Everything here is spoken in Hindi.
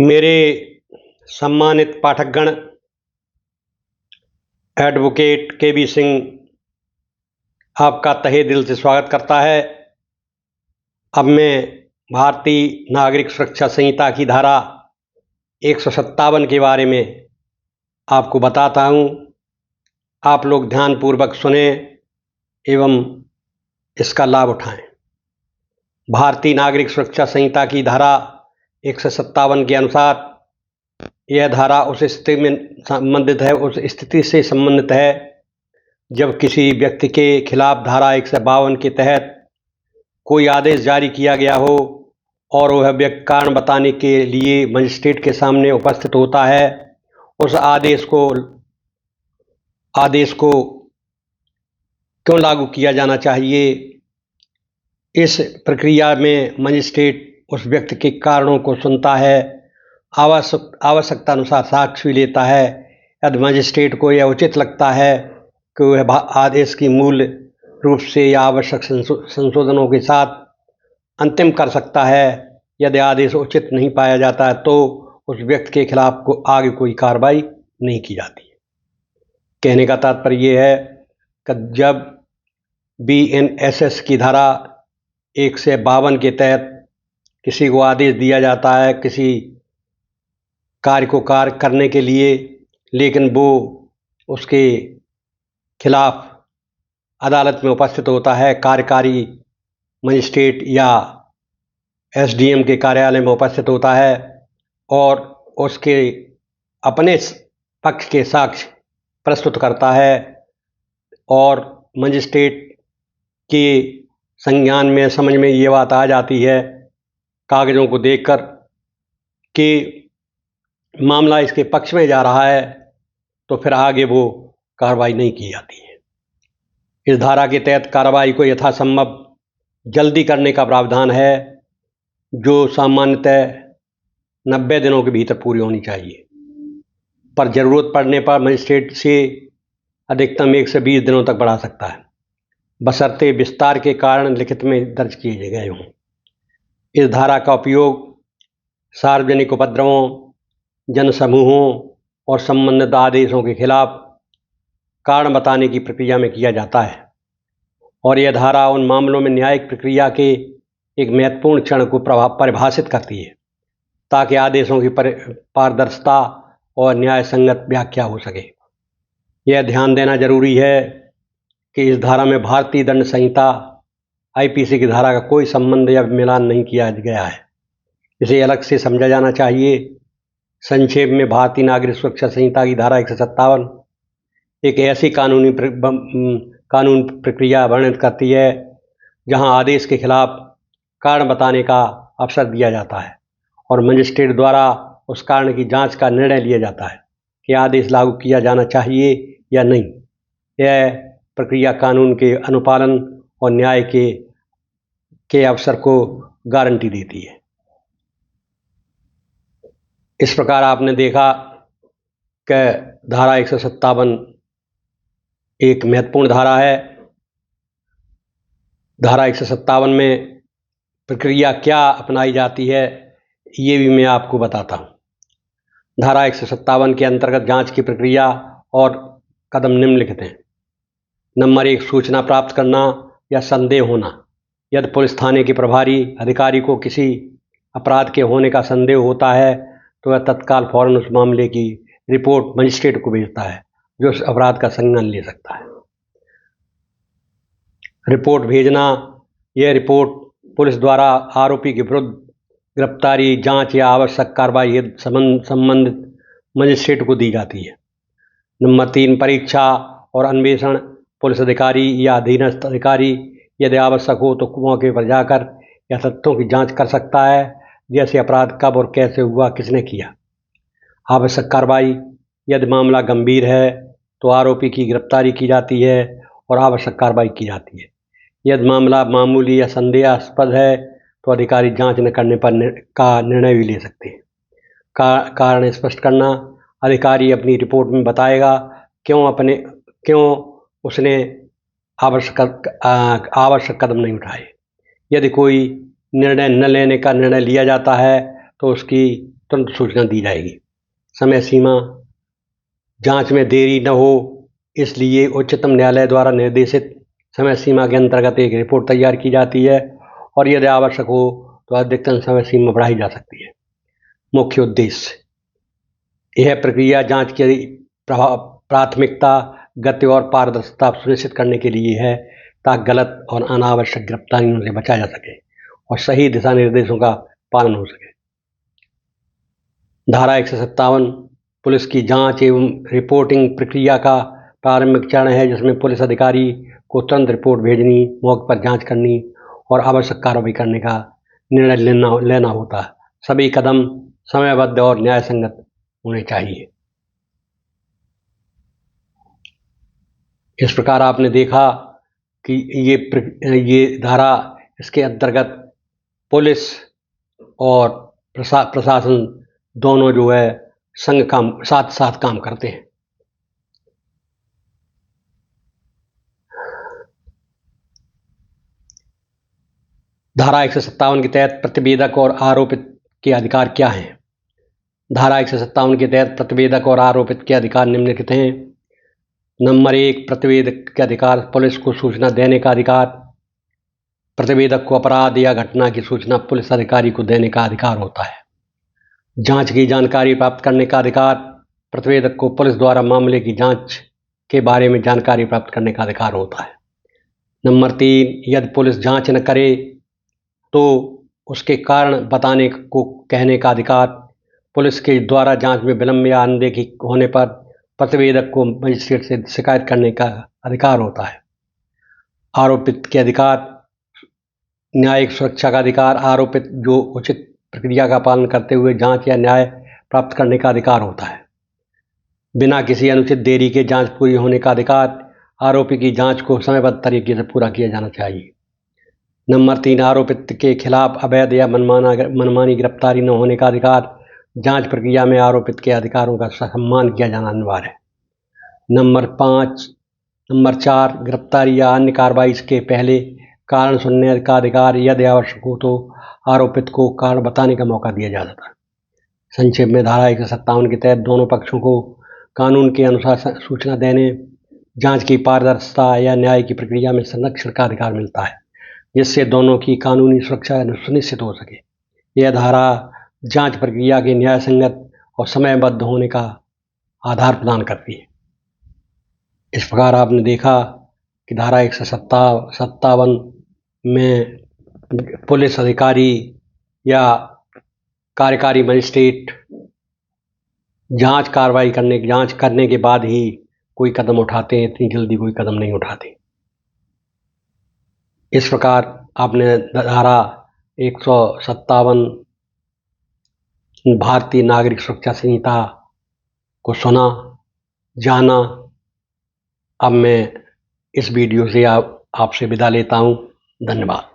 मेरे सम्मानित पाठकगण, एडवोकेट के.बी. सिंह आपका तहे दिल से स्वागत करता है। अब मैं भारतीय नागरिक सुरक्षा संहिता की धारा 157 के बारे में आपको बताता हूँ। आप लोग ध्यानपूर्वक सुने एवं इसका लाभ उठाएं। भारतीय नागरिक सुरक्षा संहिता की धारा 157 के अनुसार यह धारा उस स्थिति से संबंधित है जब किसी व्यक्ति के खिलाफ धारा 152 के तहत कोई आदेश जारी किया गया हो और वह व्यक्ति कारण बताने के लिए मजिस्ट्रेट के सामने उपस्थित होता है। उस आदेश को क्यों लागू किया जाना चाहिए, इस प्रक्रिया में मजिस्ट्रेट उस व्यक्ति के कारणों को सुनता है, आवश्यकता अनुसार साक्ष्य भी लेता है। यदि मजिस्ट्रेट को यह उचित लगता है कि वह आदेश की मूल रूप से या आवश्यक संशोधनों के साथ अंतिम कर सकता है। यदि आदेश उचित नहीं पाया जाता है तो उस व्यक्ति के खिलाफ आगे कोई कार्रवाई नहीं की जाती है। कहने का तात्पर्य यह है कि जब BNSS की धारा 152 के तहत किसी को आदेश दिया जाता है किसी कार्य को करने के लिए, लेकिन वो उसके खिलाफ अदालत में उपस्थित होता है, कार्यकारी मजिस्ट्रेट या SDM के कार्यालय में उपस्थित होता है और उसके अपने पक्ष के साक्ष्य प्रस्तुत करता है और मजिस्ट्रेट के संज्ञान में समझ में ये बात आ जाती है कागज़ों को देखकर कि मामला इसके पक्ष में जा रहा है, तो फिर आगे वो कार्रवाई नहीं की जाती है। इस धारा के तहत कार्रवाई को यथासंभव जल्दी करने का प्रावधान है, जो सामान्यतः 90 दिनों के भीतर पूरी होनी चाहिए, पर ज़रूरत पड़ने पर मजिस्ट्रेट से अधिकतम 1 से 20 दिनों तक बढ़ा सकता है, बशर्ते विस्तार के कारण लिखित में दर्ज किए गए हों। इस धारा का उपयोग सार्वजनिक उपद्रवों, जनसमूहों और संबंधित आदेशों के खिलाफ कारण बताने की प्रक्रिया में किया जाता है और यह धारा उन मामलों में न्यायिक प्रक्रिया के एक महत्वपूर्ण क्षण को परिभाषित करती है ताकि आदेशों की पारदर्शिता और न्याय संगत व्याख्या हो सके। यह ध्यान देना जरूरी है कि इस धारा में भारतीय दंड संहिता IPC की धारा का कोई संबंध या मिलान नहीं किया गया है। इसे अलग से समझा जाना चाहिए। संक्षेप में भारतीय नागरिक सुरक्षा संहिता की धारा 157 एक ऐसी कानून प्रक्रिया वर्णित करती है जहां आदेश के खिलाफ कारण बताने का अवसर दिया जाता है और मजिस्ट्रेट द्वारा उस कारण की जांच का निर्णय लिया जाता है कि आदेश लागू किया जाना चाहिए या नहीं। यह प्रक्रिया कानून के अनुपालन और न्याय के अवसर को गारंटी देती है। इस प्रकार आपने देखा कि धारा 157 एक महत्वपूर्ण धारा है। धारा 157 में प्रक्रिया क्या अपनाई जाती है ये भी मैं आपको बताता हूँ। धारा 157 के अंतर्गत जांच की प्रक्रिया और कदम निम्नलिखित हैं। नंबर 1, सूचना प्राप्त करना या संदेह होना। यदि पुलिस थाने के प्रभारी अधिकारी को किसी अपराध के होने का संदेह होता है तो वह तत्काल फौरन उस मामले की रिपोर्ट मजिस्ट्रेट को भेजता है जो उस अपराध का संज्ञान ले सकता है। रिपोर्ट भेजना, यह रिपोर्ट पुलिस द्वारा आरोपी के विरुद्ध गिरफ्तारी, जांच या आवश्यक कार्रवाई संबंधित मजिस्ट्रेट को दी जाती है। नंबर 3, परीक्षा और अन्वेषण। पुलिस अधिकारी या अधीनस्थ अधिकारी यदि आवश्यक हो तो मौके पर जाकर या तथ्यों की जांच कर सकता है, जैसे अपराध कब और कैसे हुआ, किसने किया। आवश्यक कार्रवाई, यदि मामला गंभीर है तो आरोपी की गिरफ्तारी की जाती है और आवश्यक कार्रवाई की जाती है। यदि मामला मामूली या संदेहास्पद है तो अधिकारी जांच न करने पर का निर्णय भी ले सकते हैं। कारण स्पष्ट करना, अधिकारी अपनी रिपोर्ट में बताएगा क्यों उसने आवश्यक कदम नहीं उठाए। यदि कोई निर्णय न लेने का निर्णय लिया जाता है तो उसकी तुरंत सूचना दी जाएगी। समय सीमा जांच में देरी न हो, इसलिए उच्चतम न्यायालय द्वारा निर्देशित समय सीमा के अंतर्गत एक रिपोर्ट तैयार की जाती है और यदि आवश्यक हो तो अधिकतम समय सीमा बढ़ाई जा सकती है। मुख्य उद्देश्य: यह प्रक्रिया जांच की प्राथमिकता, गति और पारदर्शिता सुनिश्चित करने के लिए है ताकि गलत और अनावश्यक गिरफ्तारियों से बचा जा सके और सही दिशा निर्देशों का पालन हो सके। धारा 157 पुलिस की जांच एवं रिपोर्टिंग प्रक्रिया का प्रारंभिक चरण है, जिसमें पुलिस अधिकारी को तुरंत रिपोर्ट भेजनी, मौके पर जांच करनी और आवश्यक कार्रवाई करने का निर्णय लेना होता है। सभी कदम समयबद्ध और न्याय संगत होने चाहिए। इस प्रकार आपने देखा कि ये धारा, इसके अंतर्गत पुलिस और प्रशासन दोनों जो है साथ साथ काम करते हैं। धारा 157 के तहत प्रतिवेदक और आरोपित के अधिकार क्या हैं? धारा 157 के तहत प्रतिवेदक और आरोपित के अधिकार निम्नलिखित हैं। नंबर 1, प्रतिवेदक के अधिकार: पुलिस को सूचना देने का अधिकार। प्रतिवेदक को अपराध या घटना की सूचना पुलिस अधिकारी को देने का अधिकार होता है। जांच की जानकारी प्राप्त करने का अधिकार: प्रतिवेदक को पुलिस द्वारा मामले की जांच के बारे में जानकारी प्राप्त करने का अधिकार होता है। नंबर 3, यदि पुलिस जांच न करे तो उसके कारण बताने को कहने का अधिकार: पुलिस के द्वारा जांच में विलंब या अनदेखी होने पर प्रतिवेदक को मजिस्ट्रेट से शिकायत करने का अधिकार होता है। आरोपित के अधिकार: न्यायिक सुरक्षा का अधिकार: आरोपित जो उचित प्रक्रिया का पालन करते हुए जांच या न्याय प्राप्त करने का अधिकार होता है। बिना किसी अनुचित देरी के जांच पूरी होने का अधिकार: आरोपी की जांच को समयबद्ध तरीके से पूरा किया जाना चाहिए। नंबर 3, आरोपित के खिलाफ अवैध या मनमानी गिरफ्तारी न होने का अधिकार: जांच प्रक्रिया में आरोपित के अधिकारों का सम्मान किया जाना अनिवार्य है। नंबर 4, गिरफ्तारी या अन्य कार्रवाई के पहले कारण सुनने का अधिकार: यदि आवश्यक हो तो आरोपित को कारण बताने का मौका दिया जाता है। संक्षेप में, धारा 157 के तहत दोनों पक्षों को कानून के अनुसार सूचना देने, जांच की पारदर्शिता या न्याय की प्रक्रिया में संरक्षण का अधिकार मिलता है, जिससे दोनों की कानूनी सुरक्षा सुनिश्चित हो सके। यह धारा जांच प्रक्रिया के न्याय संगत और समयबद्ध होने का आधार प्रदान करती है। इस प्रकार आपने देखा कि धारा 157 में पुलिस अधिकारी या कार्यकारी मजिस्ट्रेट जांच करने के बाद ही कोई कदम उठाते हैं, इतनी जल्दी कोई कदम नहीं उठाते। इस प्रकार आपने धारा 157 भारतीय नागरिक सुरक्षा संहिता को सुना, जाना। अब मैं इस वीडियो से आपसे विदा लेता हूँ। धन्यवाद।